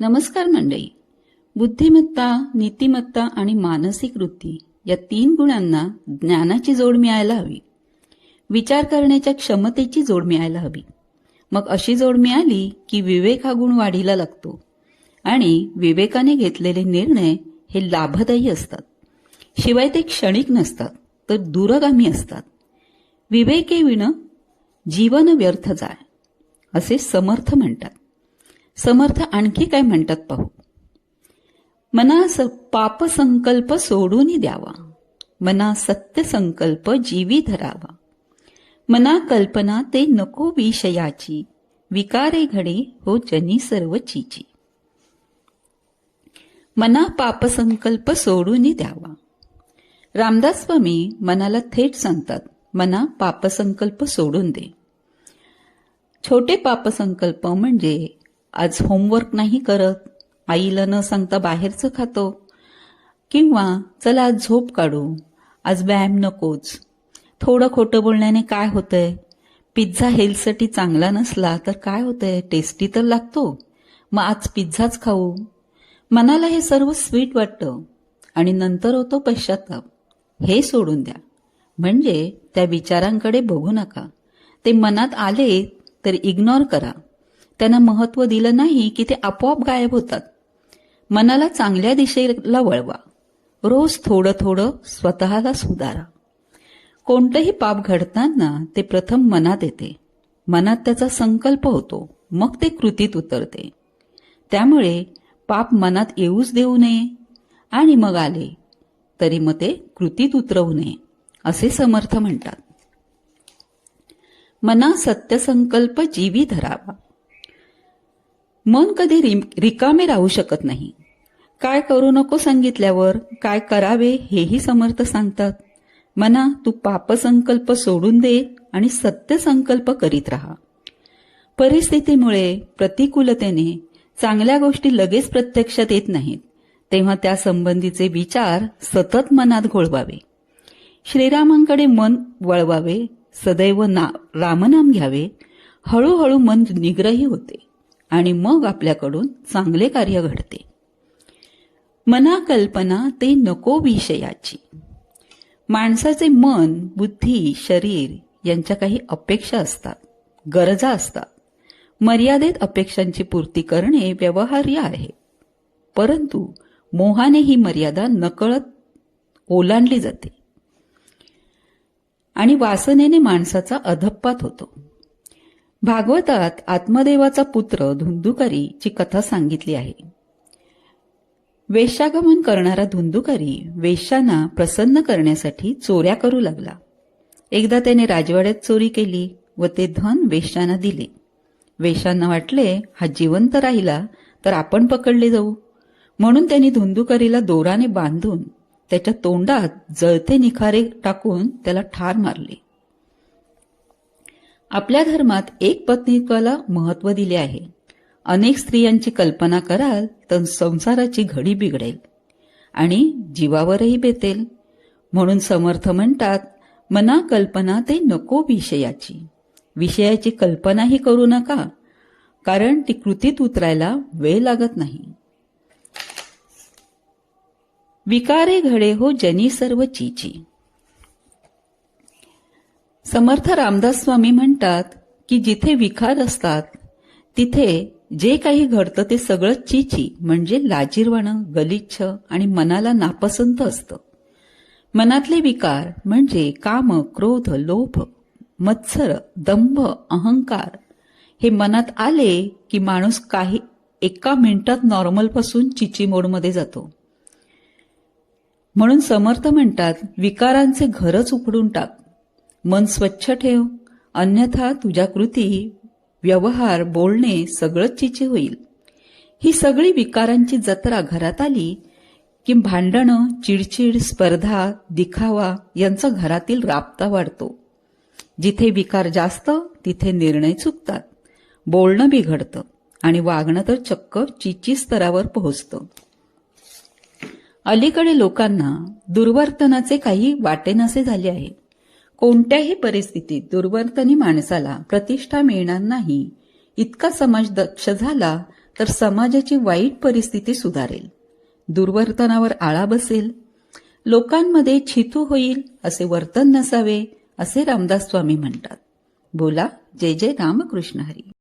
नमस्कार मंडळी. बुद्धिमत्ता, नीतिमत्ता आणि मानसिक वृत्ती या 3 गुणांना ज्ञानाची जोड मिळायला हवी. विचार करण्याच्या क्षमतेची जोड मिळायला हवी. मग अशी जोड मिळाली की विवेक हा गुण वाढीला लागतो आणि विवेकाने घेतलेले निर्णय हे लाभदायी असतात. शिवाय ते क्षणिक नसतात तर दूरगामी असतात. विवेकेविण जीवन व्यर्थ जाय असे समर्थ म्हणतात. समर्थ आणखी काय म्हणतात पाहू. मनास पाप संकल्प सोडून द्यावा, मना सत्य संकल्प जीवी धरावा, मना कल्पना ते नको विषयाची, विकारे घडे हो जनी सर्व चीची. मना पाप संकल्प सोडून द्यावा. रामदास स्वामी मनाला थेट सांगतात, मना पाप संकल्प सोडून दे. छोटे पाप संकल्प म्हणजे आज होमवर्क नाही करत, आईला न सांगता बाहेरचं खातो, किंवा चला आज झोप काढू, आज व्यायाम नकोच, थोडं खोटं बोलण्याने काय होतंय, पिझ्झा हेल्थसाठी चांगला नसला तर काय होतंय, टेस्टी तर लागतो, मग आज पिझ्झाच खाऊ. मनाला हे सर्व स्वीट वाटतं आणि नंतर होतो पश्चाताप. हे सोडून द्या. म्हणजे त्या विचारांकडे बघू नका. ते मनात आले तर इग्नोर करा. त्यांना महत्व दिलं नाही की ते आपोआप गायब होतात. मनाला चांगल्या दिशेला वळवा. रोज थोडं थोडं स्वतःला सुधारा. कोणतंही पाप घडताना ते प्रथम मनात येते. मनात त्याचा संकल्प होतो, मग ते कृतीत उतरते. त्यामुळे पाप मनात येऊच देऊ नये आणि मग आले तरी मग ते कृतीत उतरवू नये असे समर्थ म्हणतात. मना सत्य संकल्प जीवी धरावा. मन कधी रिकामे राहू शकत नाही. काय करू नको सांगितल्यावर काय करावे हेही समर्थ सांगतात. मना तू पापसंकल्प सोडून दे आणि सत्य संकल्प करीत राहा. परिस्थितीमुळे, प्रतिकूलतेने चांगल्या गोष्टी लगेच प्रत्यक्षात येत नाहीत, तेव्हा त्या संबंधीचे विचार सतत मनात घोळवावे. श्रीरामांकडे मन वळवावे. सदैव रामनाम घ्यावे. हळूहळू मन निग्रही होते आणि मग आपल्याकडून चांगले कार्य घडते. मना कल्पना ते नको विषयाची. माणसाचे मन, बुद्धी, शरीर यांच्या काही अपेक्षा असतात, गरजा असतात. मर्यादित अपेक्षांची पूर्ती करणे व्यवहार्य आहे, परंतु मोहाने ही मर्यादा नकळत ओलांडली जाते आणि वासनेने माणसाचा अधप्पात होतो. भागवतात आत्मदेवाचा पुत्र धुंदुकारी ची कथा सांगितली आहे. वेश्यागमन करणारा धुंदुकारी वेश्यांना प्रसन्न करण्यासाठी चोऱ्या करू लागला. एकदा त्याने राजवाड्यात चोरी केली व ते धन वेश्यांना दिले. वेश्यांना वाटले हा जिवंत राहिला तर आपण पकडले जाऊ, म्हणून त्यांनी धुंदुकारीला दोराने बांधून त्याच्या तोंडात जळते निखारे टाकून त्याला ठार मारले. आपल्या धर्मात एक पत्नीत्वाला महत्व दिले आहे. अनेक स्त्रियांची कल्पना कराल तर संसाराची घडी बिघडेल आणि जीवावरही बेतेल. म्हणून समर्थ म्हणतात, मना कल्पना ते नको विषयाची. विषयाची कल्पनाही करू नका, कारण ती कृतीत उतरायला वेळ लागत नाही. विकारे घडे हो जनी सर्व चीची. समर्थ रामदास स्वामी म्हणतात की जिथे विकार असतात तिथे जे काही घडतं ते सगळं चीची म्हणजे लाजिरवाणं, गलिच्छ आणि मनाला नापसंत असतं. मनातले विकार म्हणजे काम, क्रोध, लोभ, मत्सर, दंभ, अहंकार हे मनात आले की माणूस काही एका मिनिटात नॉर्मलपासून चिची मोडमध्ये जातो. म्हणून समर्थ म्हणतात, विकारांचे घरच उखडून टाक. मन स्वच्छ ठेव, अन्यथा तुझ्या कृती, व्यवहार, बोलणे सगळंच चिचे होईल. ही सगळी विकारांची जत्रा घरात आली की भांडणं, चिडचिड, स्पर्धा, दिखावा यांचा घरातील राबता वाढतो. जिथे विकार जास्त तिथे निर्णय चुकतात, बोलणं बिघडतं आणि वागणं तर चक्क चिची स्तरावर पोहोचतं. अलीकडे लोकांना दुर्वर्तनाचे काही वाटेनासे झाले आहे. कोणत्याही परिस्थितीत दुर्वर्तनी माणसाला प्रतिष्ठा मिळणार नाही इतका समाज दक्ष झाला तर समाजाची वाईट परिस्थिती सुधारेल, दुर्वर्तनावर आळा बसेल, लोकांमध्ये छितू होईल असे वर्तन नसावे, असे रामदास स्वामी म्हणतात. बोला जय जय रामकृष्ण हरी.